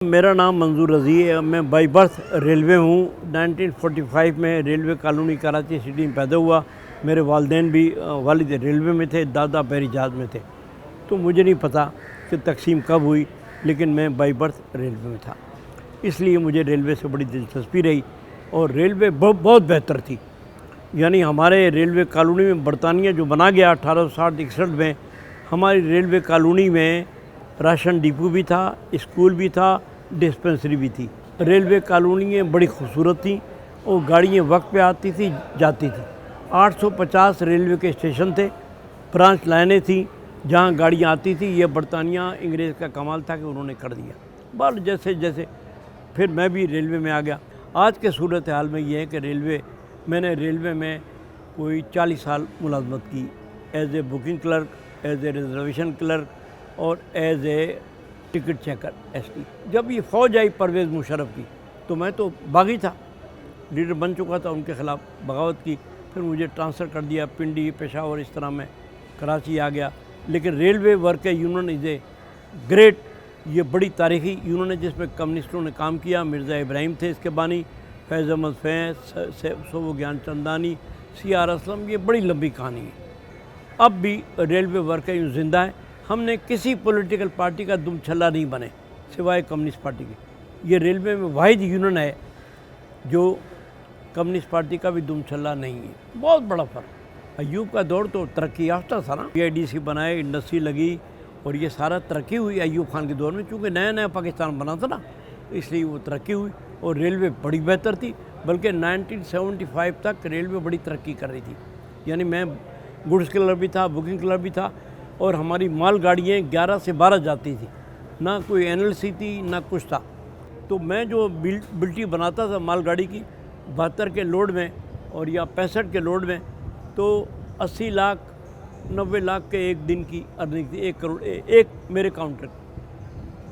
मेरा नाम मंजूर रज़ी है। मैं बाई बर्थ रेलवे हूँ। 1945 में रेलवे कॉलोनी कराची सिटी में पैदा हुआ। मेरे वालिदैन भी वालिद रेलवे में थे, दादा बहरी जहाज़ में थे। तो मुझे नहीं पता कि तकसीम कब हुई, लेकिन मैं बाई बर्थ रेलवे में था, इसलिए मुझे रेलवे से बड़ी दिलचस्पी रही। और रेलवे बहुत बेहतर थी। यानी हमारे रेलवे कॉलोनी में बरतानिया जो बना गया 1860-61 में, हमारी रेलवे कॉलोनी में राशन डिपो भी था, स्कूल भी था, डिस्पेंसरी भी थी। रेलवे कॉलोनियाँ बड़ी खूबसूरत थी और गाड़ियाँ वक्त पे आती थी, जाती थी। 850 रेलवे के स्टेशन थे, ब्रांच लाइनें थी जहाँ गाड़ियाँ आती थी। ये बरतानिया अंग्रेज़ का कमाल था कि उन्होंने कर दिया। बस जैसे जैसे फिर मैं भी रेलवे में आ गया। आज के सूरत हाल में ये है कि मैंने रेलवे में कोई 40 साल मुलाजमत की, as a booking clerk, as a reservation clerk और as a ticket checker ST. जब ये फ़ौज आई परवेज़ मुशर्रफ की, तो मैं तो बागी था, लीडर बन चुका था, उनके ख़िलाफ़ बगावत की। फिर मुझे ट्रांसफ़र कर दिया पिंडी, पेशावर, इस तरह मैं कराची आ गया। लेकिन railway work union is a great, ये बड़ी तारीख़ी यूनियन है जिसमें कम्युनिस्टों ने काम किया। मिर्ज़ा इब्राहिम थे इसके बानी, फैज़ अहमद फैज़, सोबो ज्ञान चंदानी, CR असलम, ये बड़ी लंबी कहानी है। अब भी रेलवे वर्क यूँ ज़िंदा है। हमने किसी पॉलिटिकल पार्टी का दुम छल्ला नहीं बने सिवाय कम्युनिस्ट पार्टी के। ये रेलवे में वाहिद यूनियन है जो कम्युनिस्ट पार्टी का भी दुम छल्ला नहीं है। बहुत बड़ा फ़र्क। अयूब का दौर तो तरक्की याफ्ता था ना, AIDC बनाए, इंडस्ट्री लगी और ये सारा तरक्की हुई अयूब खान के दौर में। चूँकि नया नया पाकिस्तान बना था ना, इसलिए वो तरक्की हुई और रेलवे बड़ी बेहतर थी। बल्कि 1975 तक रेलवे बड़ी तरक्की कर रही थी। यानी मैं गुड्स क्लर्क भी था, बुकिंग क्लर्क भी था और हमारी माल गाड़ियाँ 11 से 12 जाती थी, ना कोई NLC थी ना कुछ था। तो मैं जो बिल्टी बनाता था माल गाड़ी की 72 के लोड में और या 65 के लोड में, तो 80 लाख 90 लाख के एक दिन की अर्निंग थी। 1 करोड़ एक मेरे काउंटर,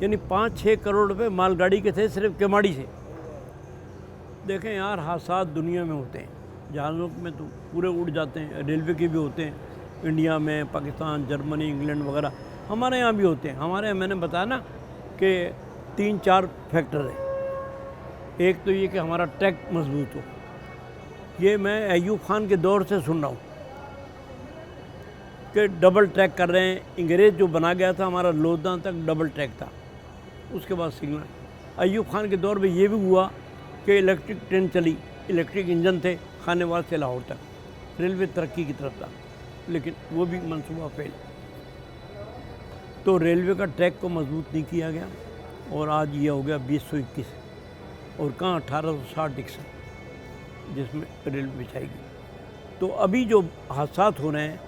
यानी 5-6 करोड़ रुपये माल गाड़ी के थे सिर्फ केमाड़ी से। देखें यार, हादसा दुनिया में होते हैं, जहाज़ों में तो पूरे उड़ जाते हैं, रेलवे के भी होते हैं, इंडिया में, पाकिस्तान, जर्मनी, इंग्लैंड वगैरह, हमारे यहाँ भी होते हैं। हमारे यहाँ मैंने बताया ना कि 3-4 फैक्टर हैं। एक तो ये कि हमारा ट्रैक मजबूत हो। ये मैं अयूब खान के दौर से सुन रहा हूँ कि डबल ट्रैक कर रहे हैं। अंग्रेज़ जो बना गया था हमारा लोधना तक डबल ट्रैक था, उसके बाद सिग्नल। अयूब खान के दौर में ये भी हुआ कि इलेक्ट्रिक ट्रेन चली, इलेक्ट्रिक इंजन थे, खानेवाल से लाहौर तक। रेलवे तरक्की की तरफ था, लेकिन वो भी मंसूबा फेल। तो रेलवे का ट्रैक को मजबूत नहीं किया गया और आज ये हो गया 2021 और कहाँ 1860-61 जिसमें रेलवे बिछाएगी। तो अभी जो हादसा हो रहे हैं,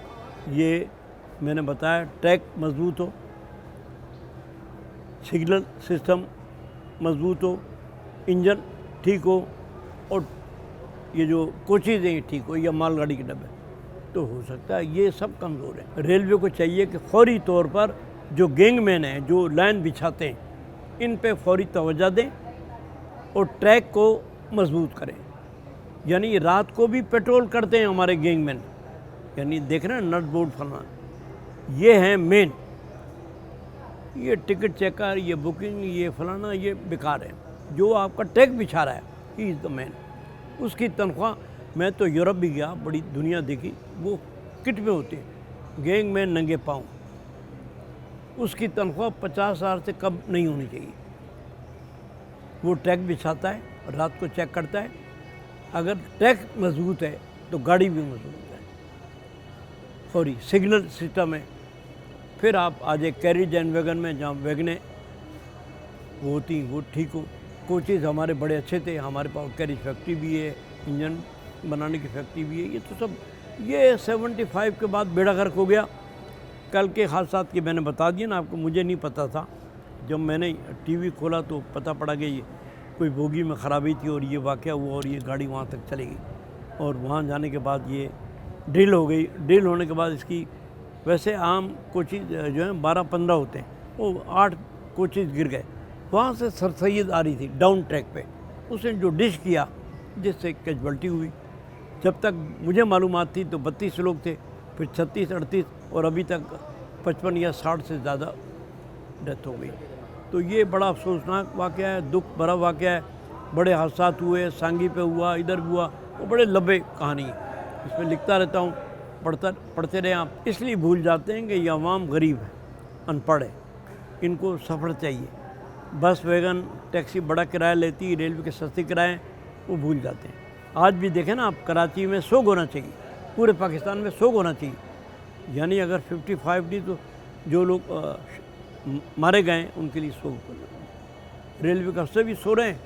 ये मैंने बताया, ट्रैक मजबूत हो, सिग्नल सिस्टम मजबूत हो, इंजन ठीक हो और ये जो कोचेज़ हैं ठीक हो, या मालगाड़ी के डब्बे, तो हो सकता है ये सब कमज़ोर है। रेलवे को चाहिए कि फौरी तौर पर जो गैंगमैन हैं, जो लाइन बिछाते हैं, इन पे फौरी तवज्जो दें और ट्रैक को मजबूत करें। यानी रात को भी पेट्रोल करते हैं हमारे गैंगमैन, यानी देख रहे हैं नट बोल्ट फलाना, ये हैं मेन। ये टिकट चेकर, ये बुकिंग, ये फलाना, ये बेकार है। जो आपका ट्रैक बिछा रहा है, ही इज़ द मैन। उसकी तनख्वाह, मैं तो यूरोप भी गया, बड़ी दुनिया देखी, वो किट में होते हैं, गैंग में नंगे पाँव, उसकी तनख्वाह 50,000 से कम नहीं होनी चाहिए। वो ट्रैक बिछाता है, रात को चेक करता है, अगर ट्रैक मजबूत है तो गाड़ी भी मजबूत है। फौरी सिग्नल सिस्टम है। फिर आप आ जाए कैरिज एंड वैगन में, जहाँ वैगनें वो होती वो ठीक हो। कोचेज़ हमारे बड़े अच्छे थे, हमारे पास कैरिज फैक्ट्री भी है, इंजन बनाने की फैक्ट्री भी है। ये तो सब, ये 75 के बाद बेड़ा गर्क हो गया। कल के हादसा की मैंने बता दिया ना आपको, मुझे नहीं पता था। जब मैंने TV खोला तो पता पड़ा कि ये कोई बोगी में ख़राबी थी और ये वाक़या हुआ और ये गाड़ी वहाँ तक चली गई। और वहाँ जाने के बाद ये ड्रिल हो गई। ड्रिल होने के बाद इसकी, वैसे आम कोचेज़ जो हैं 12-15 होते हैं, वो 8 कोचेज़ गिर गए। वहाँ से सर सैयद आ रही थी डाउन ट्रैक पे, उसने जो डिश किया जिससे कैजुअल्टी हुई। जब तक मुझे मालूमात थी तो 32 लोग थे, फिर 36-38 और अभी तक 55 या 60 से ज़्यादा डेथ हो गई। تو یہ بڑا افسوسناک واقعہ ہے، دکھ بھرا واقعہ ہے. بڑے حادثات ہوئے، سانگی پہ ہوا، ادھر بھی ہوا، وہ بڑے لمبے کہانی ہے. اس میں لکھتا رہتا ہوں، پڑھتے رہے آپ. اس لیے بھول جاتے ہیں کہ یہ عوام غریب ہے، ان پڑھ ہے، ان کو سفر چاہیے. بس ویگن ٹیکسی بڑا کرایہ لیتی، ریلوے کے سستے کرائے، وہ بھول جاتے ہیں. آج بھی دیکھیں نا آپ، کراچی میں 100 ہونا چاہیے، پورے پاکستان میں 100 ہونا چاہیے. یعنی اگر 55 نہیں تو جو لوگ مارے گئے ان کے لیے 100. ریلوے کے افسر بھی سو رہے ہیں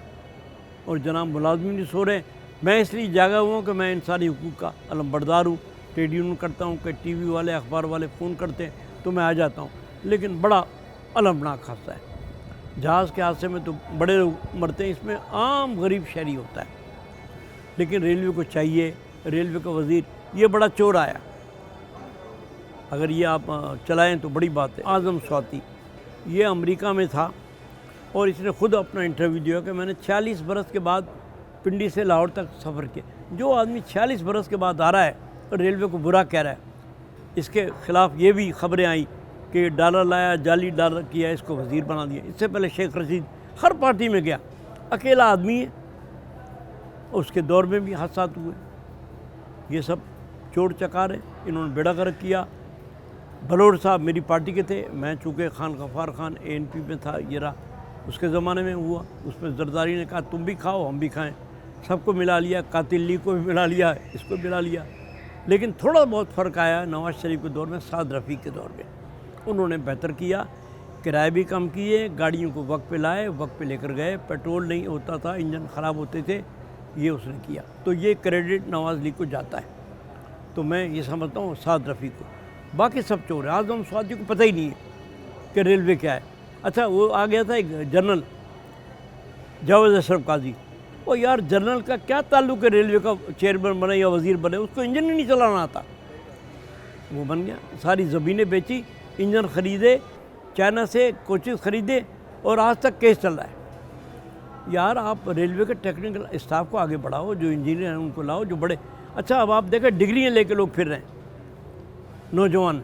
اور جناب ملازمین بھی سو رہے ہیں. میں اس لیے جاگا ہوا ہوں کہ میں انسانی حقوق کا علم بردار ہوں. ٹریڈ یونین کرتا ہوں کہ ٹی وی والے اخبار والے فون کرتے ہیں تو میں آ جاتا ہوں. لیکن بڑا المناک حادثہ ہے. جہاز کے حادثے میں تو بڑے لوگ مرتے ہیں، اس میں عام غریب شہری ہوتا ہے. لیکن ریلوے کو چاہیے، ریلوے کا وزیر یہ بڑا چور آیا، اگر یہ آپ چلائیں تو بڑی بات ہے. اعظم سواتی یہ امریکہ میں تھا اور اس نے خود اپنا انٹرویو دیا کہ میں نے 46 برس کے بعد پنڈی سے لاہور تک سفر کیا. جو آدمی 46 برس کے بعد آ رہا ہے اور ریلوے کو برا کہہ رہا ہے، اس کے خلاف یہ بھی خبریں آئیں کہ ڈالر لایا، جعلی ڈالر کیا، اس کو وزیر بنا دیا. اس سے پہلے شیخ رشید ہر پارٹی میں گیا، اکیلا آدمی ہے. اس کے دور میں بھی حادثات ہوئے. یہ سب چور چکار ہے، انہوں نے بیڑا غرق کیا. بلوڑ صاحب میری پارٹی کے تھے، میں چونکہ خان غفار خان ANP میں تھا، یہ رہا اس کے زمانے میں ہوا. اس میں زرداری نے کہا تم بھی کھاؤ ہم بھی کھائیں، سب کو ملا لیا. قاتل لی کو بھی ملا لیا، اس کو ملا لیا. لیکن تھوڑا بہت فرق آیا نواز شریف کے دور میں، سعد رفیق کے دور میں. انہوں نے بہتر کیا، کرائے بھی کم کیے، گاڑیوں کو وقت پہ لائے، وقت پہ لے کر گئے. پیٹرول نہیں ہوتا تھا، انجن خراب ہوتے تھے، یہ اس نے کیا. تو یہ کریڈٹ نواز لیگ کو جاتا ہے. تو میں یہ سمجھتا ہوں سعد رفیق کو. باقی سب چور ہیں. اعظم سواتی کو پتہ ہی نہیں ہے کہ ریلوے کیا ہے. اچھا وہ آ گیا تھا ایک جنرل جاوید اشرف قاضی. وہ یار جنرل کا کیا تعلق ہے ریلوے کا چیئرمین بنے یا وزیر بنے؟ اس کو انجن ہی نہیں چلانا آتا. وہ بن گیا، ساری زمینیں بیچی، انجن خریدے چائنا سے، کوچز خریدے، اور آج تک کیس چل رہا ہے. یار آپ ریلوے کے ٹیکنیکل اسٹاف کو آگے بڑھاؤ، جو انجینئر ہیں ان کو لاؤ، جو بڑے. اچھا اب آپ دیکھیں ڈگریاں لے کے لوگ پھر رہے ہیں نوجوان،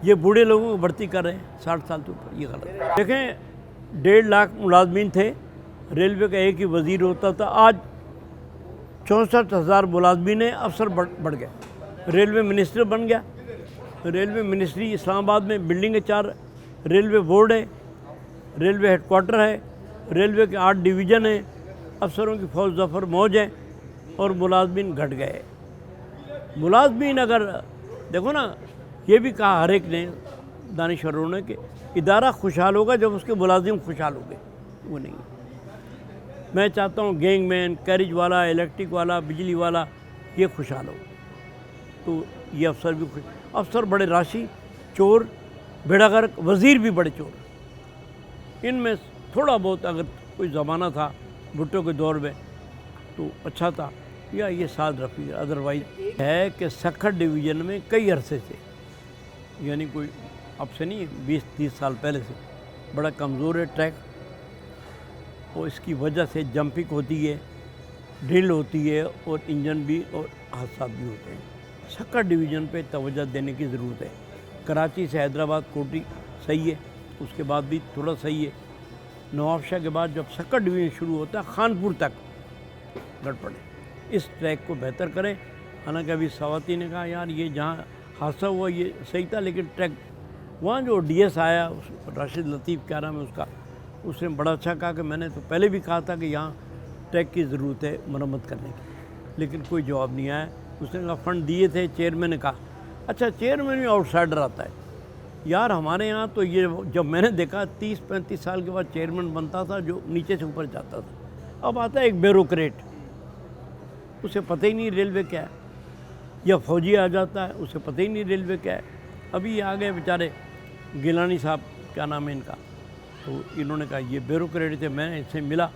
یہ بوڑھے لوگوں کو بھرتی کر رہے ہیں 60 سال کے اوپر. یہ غلط ہے. دیکھیں 1.5 لاکھ ملازمین تھے، ریلوے کا ایک ہی وزیر ہوتا تھا. آج 64,000 ملازمین ہیں، افسر بڑھ گئے. ریلوے منسٹر بن گیا. ریلوے منسٹری اسلام آباد میں بلڈنگ ہے 4. ریلوے بورڈ ہے، ریلوے ہیڈ کوارٹر ہے، ریلوے کے 8 ڈویژن ہیں، افسروں کی فوج ظفر موج ہے، اور ملازمین گھٹ گئے. ملازمین اگر دیکھو نا، یہ بھی کہا ہر ایک نے، دانشوروں نے، کہ ادارہ خوشحال ہوگا جب اس کے ملازم خوشحال ہوں گے. وہ نہیں. میں چاہتا ہوں گینگ مین، کیریج والا، الیکٹرک والا، بجلی والا یہ خوشحال ہو، تو یہ افسر بھی افسر بڑے راشی، چور، بیڑا غرق. وزیر بھی بڑے چور. ان میں تھوڑا بہت اگر کوئی زمانہ تھا بھٹو کے دور میں تو اچھا تھا، یا یہ سعد رفیق. ادروائز ہے کہ سکھر ڈویژن میں کئی عرصے سے، یعنی کوئی اب سے نہیں، 20-30 سال پہلے سے بڑا کمزور ہے ٹریک. اور اس کی وجہ سے جمپنگ ہوتی ہے، ڈرل ہوتی ہے، اور انجن بھی اور حادثات بھی ہوتے ہیں. سکھر ڈویژن پہ توجہ دینے کی ضرورت ہے. کراچی سے حیدرآباد کوٹی صحیح ہے، اس کے بعد بھی تھوڑا صحیح ہے. نواب شاہ کے بعد جب سکھر ڈویژن شروع ہوتا ہے خانپور تک گڑبڑ ہے. اس ٹریک کو بہتر کریں. حالانکہ ابھی سواتی نے کہا یار یہ جہاں حادثہ ہوا یہ صحیح تھا، لیکن ٹریک وہاں جو DS آیا، راشد لطیف کیا نام ہے اس کا، اس نے بڑا اچھا کہا کہ میں نے تو پہلے بھی کہا تھا کہ یہاں ٹریک کی ضرورت ہے مرمت کرنے کی، لیکن کوئی جواب نہیں آیا. اس نے کہا فنڈ دیے تھے. چیئرمین نے کہا اچھا چیئرمین بھی آؤٹ سائڈر آتا ہے. یار ہمارے یہاں تو یہ جب میں نے دیکھا 30-35 سال کے بعد چیئرمین بنتا تھا جو نیچے سے اوپر جاتا تھا. اب آتا ہے ایک بیوروکریٹ، اسے پتہ ہی نہیں ریلوے کیا ہے. یا فوجی آ جاتا ہے، اسے پتہ ہی نہیں ریلوے کیا ہے. ابھی آ گئے بیچارے گیلانی صاحب، کیا نام ہے ان کا، تو انہوں نے کہا یہ بیوروکریٹ تھے. میں اس سے ملا،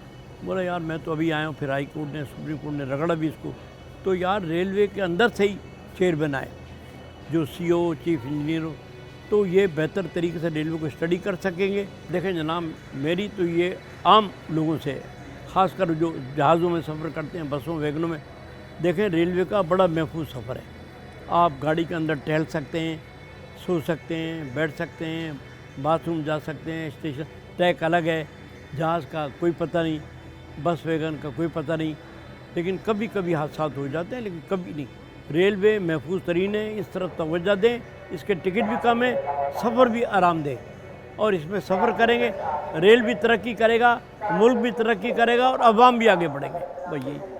بولا یار میں تو ابھی آیا ہوں، پھر ہائی کورٹ نے، سپریم کورٹ نے رگڑا بھی اس کو. تو یار ریلوے کے اندر سے ہی چیئرمین آئے جو CO چیف انجینئر ہو، تو یہ بہتر طریقے سے ریلوے کو اسٹڈی کر سکیں گے. دیکھیں جناب میری تو یہ عام لوگوں سے ہے، خاص کر جو جہازوں میں سفر کرتے ہیں، بسوں ویگنوں میں، دیکھیں ریلوے کا بڑا محفوظ سفر ہے. آپ گاڑی کے اندر ٹہل سکتے ہیں، سو سکتے ہیں، بیٹھ سکتے ہیں، باتھ روم جا سکتے ہیں، اسٹیشن ट्रैक अलग है, जहाज़ का कोई पता नहीं, बस वैगन का कोई पता नहीं, लेकिन कभी कभी हादसात हो जाते हैं, लेकिन कभी नहीं। रेलवे महफूज तरीन है, इस तरफ तवज्जो दें, इसके टिकट भी कम है, सफ़र भी आरामदेह, और इसमें सफ़र करेंगे, रेल भी तरक्की करेगा, मुल्क भी तरक्की करेगा और अवाम भी आगे बढ़ेंगे। बस यही।